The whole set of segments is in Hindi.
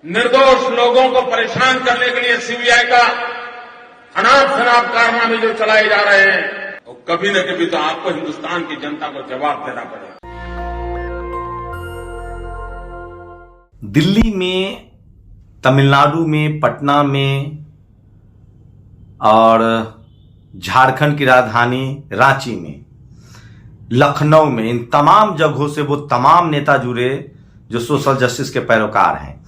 निर्दोष लोगों को परेशान करने के लिए सीबीआई का अनाप शनाप कारनामे जो चलाए जा रहे हैं, वो कभी न कभी तो आपको हिंदुस्तान की जनता को जवाब देना पड़ेगा। दिल्ली में, तमिलनाडु में, पटना में और झारखंड की राजधानी रांची में, लखनऊ में, इन तमाम जगहों से वो तमाम नेता जुड़े जो सोशल जस्टिस के पैरोकार हैं।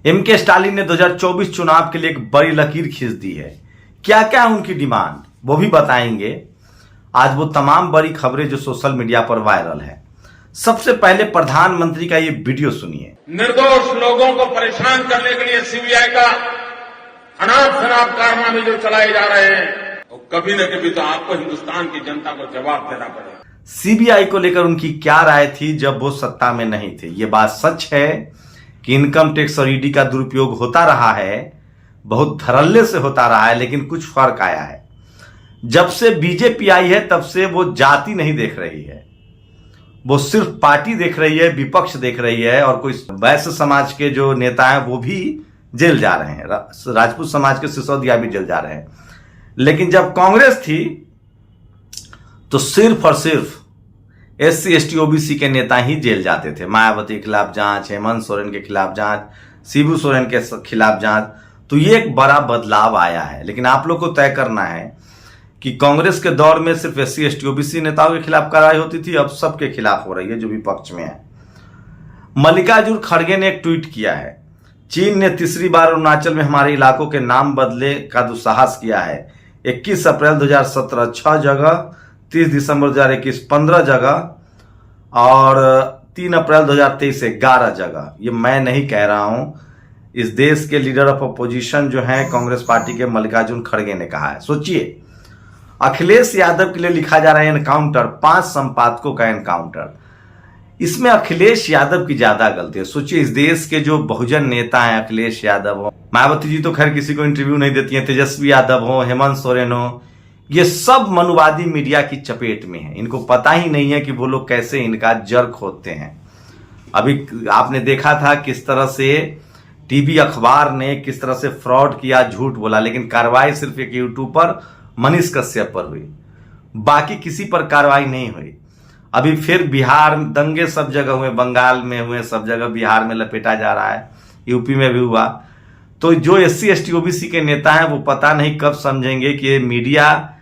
एमके स्टालिन ने 2024 चुनाव के लिए एक बड़ी लकीर खींच दी है। क्या क्या उनकी डिमांड, वो भी बताएंगे। आज वो तमाम बड़ी खबरें जो सोशल मीडिया पर वायरल है। सबसे पहले प्रधानमंत्री का ये वीडियो सुनिए। निर्दोष लोगों को परेशान करने के लिए सीबीआई का अनाप शनाप कारनामे जो चलाए जा रहे हैं, वो कभी न कभी तो आपको हिंदुस्तान की जनता को जवाब देना पड़ेगा। सीबीआई को लेकर उनकी क्या राय थी जब वो सत्ता में नहीं थे? ये बात सच है कि इनकम टैक्स और ईडी का दुरुपयोग होता रहा है, बहुत धड़ल्ले से होता रहा है, लेकिन कुछ फर्क आया है। जब से बीजेपी आई है तब से वो जाति नहीं देख रही है, वो सिर्फ पार्टी देख रही है, विपक्ष देख रही है। और कोई वैश्य समाज के जो नेता हैं वो भी जेल जा रहे हैं, राजपूत समाज के सिसोदिया भी जेल जा रहे हैं। लेकिन जब कांग्रेस थी तो सिर्फ और सिर्फ SC ST OBC के नेता ही जेल जाते थे। मायावती के खिलाफ जांच, हेमंत सोरेन के खिलाफ जांच, शिबू सोरेन के खिलाफ जांच। तो ये एक बड़ा बदलाव आया है। लेकिन आप लोग को तय करना है कि कांग्रेस के दौर में सिर्फ SC ST OBC नेताओं के खिलाफ कार्रवाई होती थी, अब सबके खिलाफ हो रही है जो विपक्ष में है। मल्लिकार्जुन खड़गे ने एक ट्वीट किया है, चीन ने तीसरी बार अरुणाचल में हमारे इलाकों के नाम बदले का दुस्साहस किया है। 21 अप्रैल 2017 6 जगह, 30 दिसंबर 2021 15 जगह और 3 अप्रैल 2023 11 जगह। ये मैं नहीं कह रहा हूं, इस देश के लीडर ऑफ अपोजिशन जो हैं कांग्रेस पार्टी के मल्लिकार्जुन खड़गे ने कहा है। सोचिए, अखिलेश यादव के लिए लिखा जा रहा है एनकाउंटर, 5 संपादकों का एनकाउंटर। इसमें अखिलेश यादव की ज्यादा गलती है। सोचिए, इस देश के जो बहुजन नेता हैं, अखिलेश यादव हो, मायावती जी तो खैर किसी को इंटरव्यू नहीं देती हैं, तेजस्वी यादव हो, हेमंत सोरेन हो, ये सब मनुवादी मीडिया की चपेट में है। इनको पता ही नहीं है कि वो लोग कैसे इनका जड़ खोदते हैं। अभी आपने देखा था किस तरह से टीवी अखबार ने किस तरह से फ्रॉड किया, झूठ बोला, लेकिन कार्रवाई सिर्फ एक यूट्यूबर मनीष कश्यप पर हुई, बाकी किसी पर कार्रवाई नहीं हुई। अभी फिर बिहार दंगे सब जगह हुए, बंगाल में हुए, सब जगह बिहार में लपेटा जा रहा है, यूपी में भी हुआ। तो जो SC ST OBC के नेता हैं वो पता नहीं कब समझेंगे कि ये मीडिया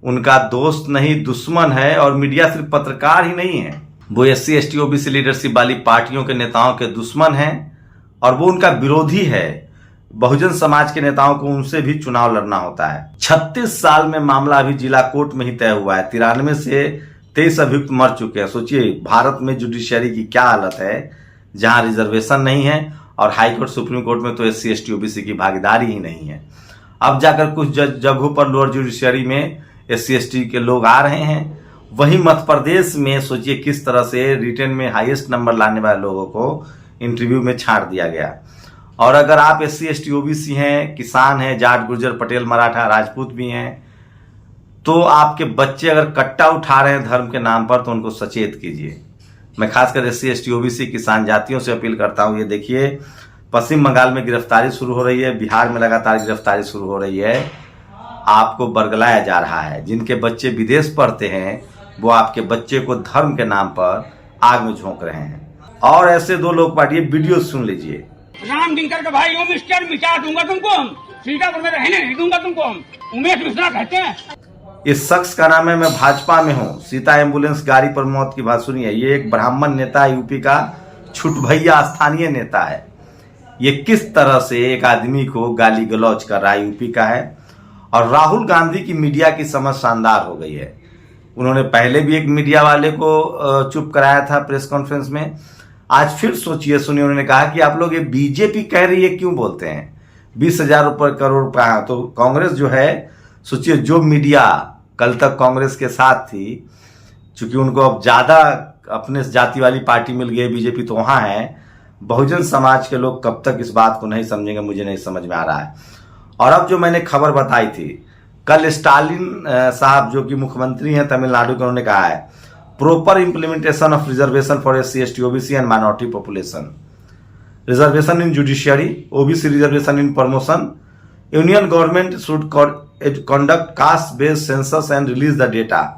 उनका दोस्त नहीं दुश्मन है। और मीडिया सिर्फ पत्रकार ही नहीं है, वो SC ST OBC लीडरशिप वाली पार्टियों के नेताओं के दुश्मन हैं और वो उनका विरोधी है। बहुजन समाज के नेताओं को उनसे भी चुनाव लड़ना होता है। 36 साल में मामला अभी जिला कोर्ट में ही तय हुआ है। 93 से 23 अभियुक्त मर चुके हैं। सोचिए, भारत में जुडिशियरी की क्या हालत है, जहां रिजर्वेशन नहीं है और हाईकोर्ट सुप्रीम कोर्ट में तो SC ST OBC की भागीदारी ही नहीं है। अब जाकर कुछ जगहों पर लोअर जुडिशियरी में SC ST के लोग आ रहे हैं। वहीं मध्य प्रदेश में सोचिए किस तरह से रिटेन में हाईएस्ट नंबर लाने वाले लोगों को इंटरव्यू में छाड़ दिया गया। और अगर आप SC ST OBC हैं, किसान हैं, जाट गुर्जर पटेल मराठा राजपूत भी हैं, तो आपके बच्चे अगर कट्टा उठा रहे हैं धर्म के नाम पर तो उनको सचेत कीजिए। मैं खासकर SC ST OBC किसान जातियों से अपील करता हूं। ये देखिए, पश्चिम बंगाल में गिरफ्तारी शुरू हो रही है, बिहार में लगातार गिरफ्तारी शुरू हो रही है। आपको बरगलाया जा रहा है। जिनके बच्चे विदेश पढ़ते हैं वो आपके बच्चे को धर्म के नाम पर आग में झोंक रहे हैं। और ऐसे 2 लोग पार्टी वीडियो सुन लीजिए। राम दिनकर के भाई ओ मिस्टर मिटा दूंगा तुमको, हम सीतापुर में रहने नहीं दूंगा तुमको, हम उमेश मिश्रा कहते हैं। इस शख्स का नाम है, मैं भाजपा में हूं। सीता एम्बुलेंस गाड़ी पर मौत की बात सुनिए। ये एक ब्राह्मण नेता यूपी का, छुट भैया स्थानीय नेता है। ये किस तरह से एक आदमी को गाली गलौज कर रहा है, यूपी का है। और राहुल गांधी की मीडिया की समझ शानदार हो गई है। उन्होंने पहले भी एक मीडिया वाले को चुप कराया था प्रेस कॉन्फ्रेंस में। आज फिर सोचिए, सुनिए, उन्होंने कहा कि आप लोग ये बीजेपी कह रही है क्यों बोलते हैं, 20,000 करोड़ रुपया। तो कांग्रेस जो है, सोचिए, जो मीडिया कल तक कांग्रेस के साथ थी, चूंकि उनको अब ज्यादा अपने जाति वाली पार्टी मिल गई, बीजेपी तो वहां है, बहुजन समाज के लोग कब तक इस बात को नहीं समझेंगे, मुझे नहीं समझ में आ रहा है। और अब जो मैंने खबर बताई थी, कल स्टालिन साहब जो कि मुख्यमंत्री हैं तमिलनाडु के, उन्होंने कहा है proper implementation of reservation for SC ST OBC and minority population. Reservation in judiciary, OBC reservation in promotion, union government should conduct caste based census and release the data,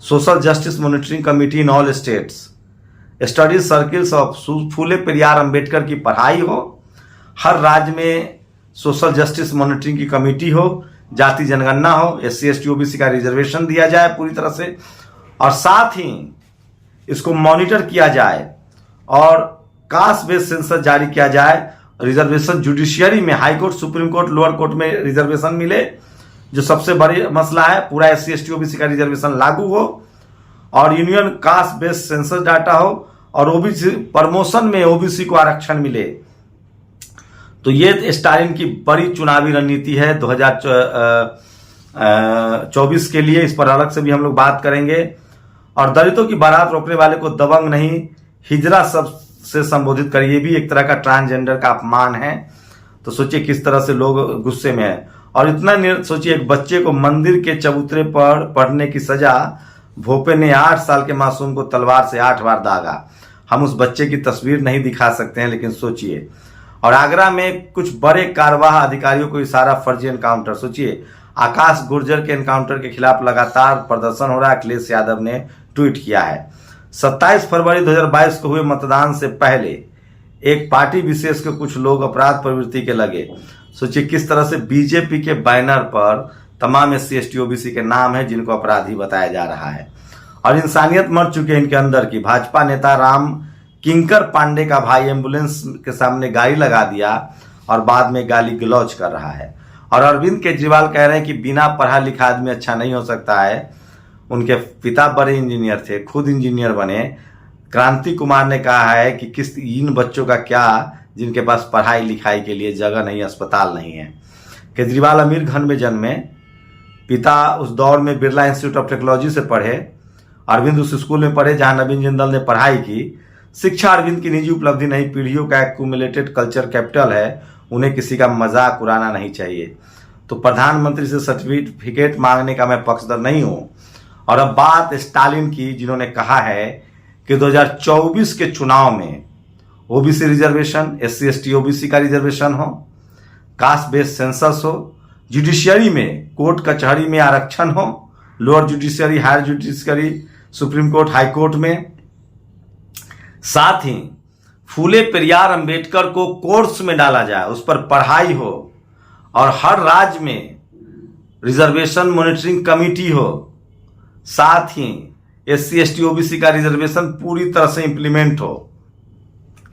social justice monitoring committee in all states, study circles of फूले पेरियार अंबेडकर की पढ़ाई हो, हर राज्य में सोशल जस्टिस मॉनिटरिंग की कमेटी हो, जाति जनगणना हो, SC ST OBC का रिजर्वेशन दिया जाए पूरी तरह से, और साथ ही इसको मॉनिटर किया जाए और कास्ट बेस्ड सेंसस जारी किया जाए। रिजर्वेशन जुडिशियरी में, high court, supreme court, lower court में रिजर्वेशन मिले, जो सबसे बड़ी मसला है, पूरा SC ST OBC का रिजर्वेशन लागू हो, और union cast based census data हो, और ओबीसी प्रमोशन में ओबीसी को आरक्षण मिले। तो ये स्टालिन की बड़ी चुनावी रणनीति है 2024 के लिए। इस पर अलग से भी हम लोग बात करेंगे। और दलितों की बारात रोकने वाले को दबंग नहीं, हिजरा सब से संबोधित करिए, ये भी एक तरह का ट्रांसजेंडर का अपमान है। तो सोचिए किस तरह से लोग गुस्से में हैं। और इतना सोचिए, एक बच्चे को मंदिर के चबूतरे पर पढ़ने की सजा, भोपे ने 8 साल के मासूम को तलवार से 8 बार दागा। हम उस बच्चे की तस्वीर नहीं दिखा सकते हैं, लेकिन सोचिए। और आगरा में कुछ बड़े कार्यवाह अधिकारियों को इशारा, फर्जी एनकाउंटर। सोचिए, आकाश गुर्जर के एनकाउंटर के खिलाफ लगातार प्रदर्शन हो रहा है। अखिलेश यादव ने ट्वीट किया है। 27 फरवरी 2022 को हुए मतदान से पहले एक पार्टी विशेष के कुछ लोग अपराध प्रवृत्ति के लगे। सोचिए किस तरह से बीजेपी के बैनर पर तमाम SC ST OBC के नाम है जिनको अपराधी बताया जा रहा है। और इंसानियत मर चुके हैं इनके अंदर की। भाजपा नेता राम किंकर पांडे का भाई एम्बुलेंस के सामने गाड़ी लगा दिया और बाद में गाली गलौज कर रहा है। और अरविंद केजरीवाल कह रहे हैं कि बिना पढ़ा लिखा आदमी अच्छा नहीं हो सकता है। उनके पिता बड़े इंजीनियर थे, खुद इंजीनियर बने। क्रांति कुमार ने कहा है कि किस इन बच्चों का क्या जिनके पास पढ़ाई लिखाई के लिए जगह नहीं, अस्पताल नहीं है। केजरीवाल अमीरगंज में जन्मे, पिता उस दौर में बिरला इंस्टीट्यूट ऑफ टेक्नोलॉजी से पढ़े। अरविंद उस स्कूल में पढ़े जहां नवीन जिंदल ने पढ़ाई की। शिक्षा अरविंद की निजी उपलब्धि नहीं, पीढ़ियों का एक्यूमुलेटेड कल्चर कैपिटल है। उन्हें किसी का मजाक उड़ाना नहीं चाहिए। तो प्रधानमंत्री से सर्टिफिकेट मांगने का मैं पक्षधर नहीं हूं। और अब बात स्टालिन की, जिन्होंने कहा है कि 2024 के चुनाव में OBC reservation, SC ST OBC का रिजर्वेशन हो, कास्ट बेस्ड सेंसस हो, जुडिशियरी में कोर्ट कचहरी में आरक्षण हो, lower judiciary, higher judiciary, Supreme Court, High Court में। साथ ही फूले पेरियार अंबेडकर को कोर्स में डाला जाए, उस पर पढ़ाई हो, और हर राज्य में रिजर्वेशन मॉनिटरिंग कमेटी हो। साथ ही SC ST OBC का रिजर्वेशन पूरी तरह से इंप्लीमेंट हो।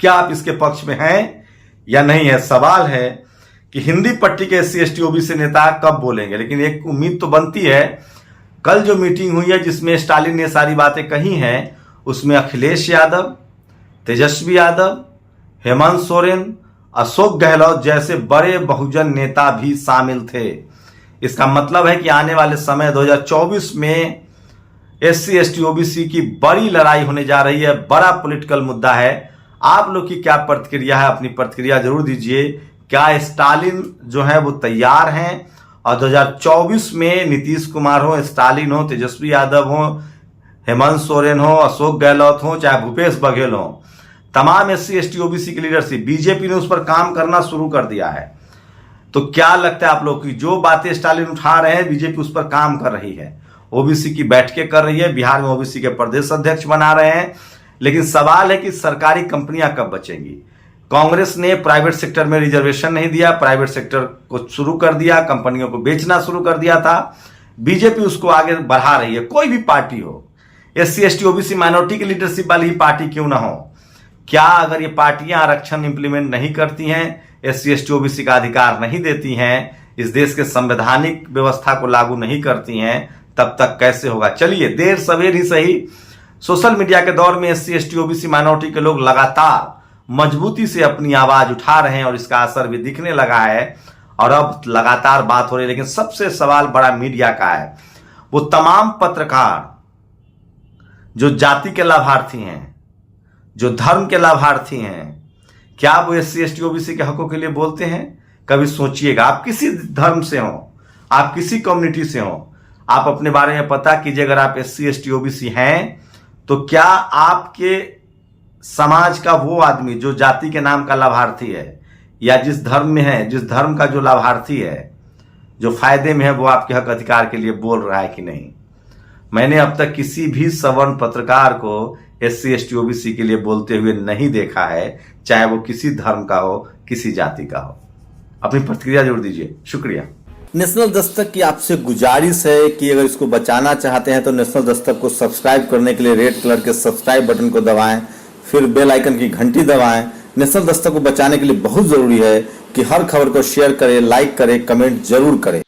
क्या आप इसके पक्ष में हैं या नहीं है? सवाल है कि हिंदी पट्टी के SC ST OBC नेता कब बोलेंगे। लेकिन एक उम्मीद तो बनती है। कल जो मीटिंग हुई है जिसमें स्टालिन ने सारी बातें कही हैं, उसमें अखिलेश यादव, तेजस्वी यादव, हेमंत सोरेन, अशोक गहलोत जैसे बड़े बहुजन नेता भी शामिल थे। इसका मतलब है कि आने वाले समय 2024 में SC ST OBC की बड़ी लड़ाई होने जा रही है। बड़ा पॉलिटिकल मुद्दा है। आप लोग की क्या प्रतिक्रिया है? अपनी प्रतिक्रिया जरूर दीजिए। क्या स्टालिन जो है वो तैयार हैं? और 2024 में नीतीश कुमार हो, स्टालिन हो, तेजस्वी यादव हो, हेमंत सोरेन हो, अशोक गहलोत हो, चाहे भूपेश बघेल हो, तमाम SC ST OBC की लीडरशिप, बीजेपी ने उस पर काम करना शुरू कर दिया है। तो क्या लगता है आप लोग की जो बातें स्टालिन उठा रहे हैं, बीजेपी उस पर काम कर रही है, ओबीसी की बैठकें कर रही है, बिहार में ओबीसी के प्रदेश अध्यक्ष बना रहे हैं। लेकिन सवाल है कि सरकारी कंपनियां कब बचेंगी? कांग्रेस ने प्राइवेट सेक्टर में रिजर्वेशन नहीं दिया, प्राइवेट सेक्टर को शुरू कर दिया, कंपनियों को बेचना शुरू कर दिया था। बीजेपी उसको आगे बढ़ा रही है। कोई भी पार्टी हो, SC ST OBC माइनॉरिटी की लीडरशिप वाली ही पार्टी क्यों ना हो, क्या अगर ये पार्टियां आरक्षण इंप्लीमेंट नहीं करती हैं, SC ST OBC का अधिकार नहीं देती हैं, इस देश के संवैधानिक व्यवस्था को लागू नहीं करती हैं, तब तक कैसे होगा? चलिए, देर सवेर ही सही, सोशल मीडिया के दौर में SC ST OBC माइनॉरिटी के लोग लगातार मजबूती से अपनी आवाज उठा रहे हैं और इसका असर भी दिखने लगा है और अब लगातार बात हो रही है। लेकिन सबसे सवाल बड़ा मीडिया का है। वो तमाम पत्रकार जो जाति के लाभार्थी हैं, जो धर्म के लाभार्थी हैं, क्या वो SC ST OBC के हकों के लिए बोलते हैं? कभी सोचिएगा। आप किसी धर्म से हो, आप किसी कम्युनिटी से हो, आप अपने बारे में पता कीजिए। अगर आप SC ST OBC हैं तो क्या आपके समाज का वो आदमी जो जाति के नाम का लाभार्थी है या जिस धर्म में है, जिस धर्म का जो लाभार्थी है, जो फायदे में है, वो आपके हक अधिकार के लिए बोल रहा है कि नहीं। मैंने अब तक किसी भी सवर्ण पत्रकार को SC ST OBC के लिए बोलते हुए नहीं देखा है, चाहे वो किसी धर्म का हो, किसी जाति का हो। अपनी प्रतिक्रिया जरूर दीजिए। शुक्रिया। नेशनल दस्तक की आपसे गुजारिश है कि अगर इसको बचाना चाहते हैं तो नेशनल दस्तक को सब्सक्राइब करने के लिए रेड कलर के सब्सक्राइब बटन को दबाएं, फिर बेल आइकन की घंटी दबाएं। नेशनल दस्तक को बचाने के लिए बहुत जरूरी है कि हर खबर को शेयर करें, लाइक करें, कमेंट जरूर करें।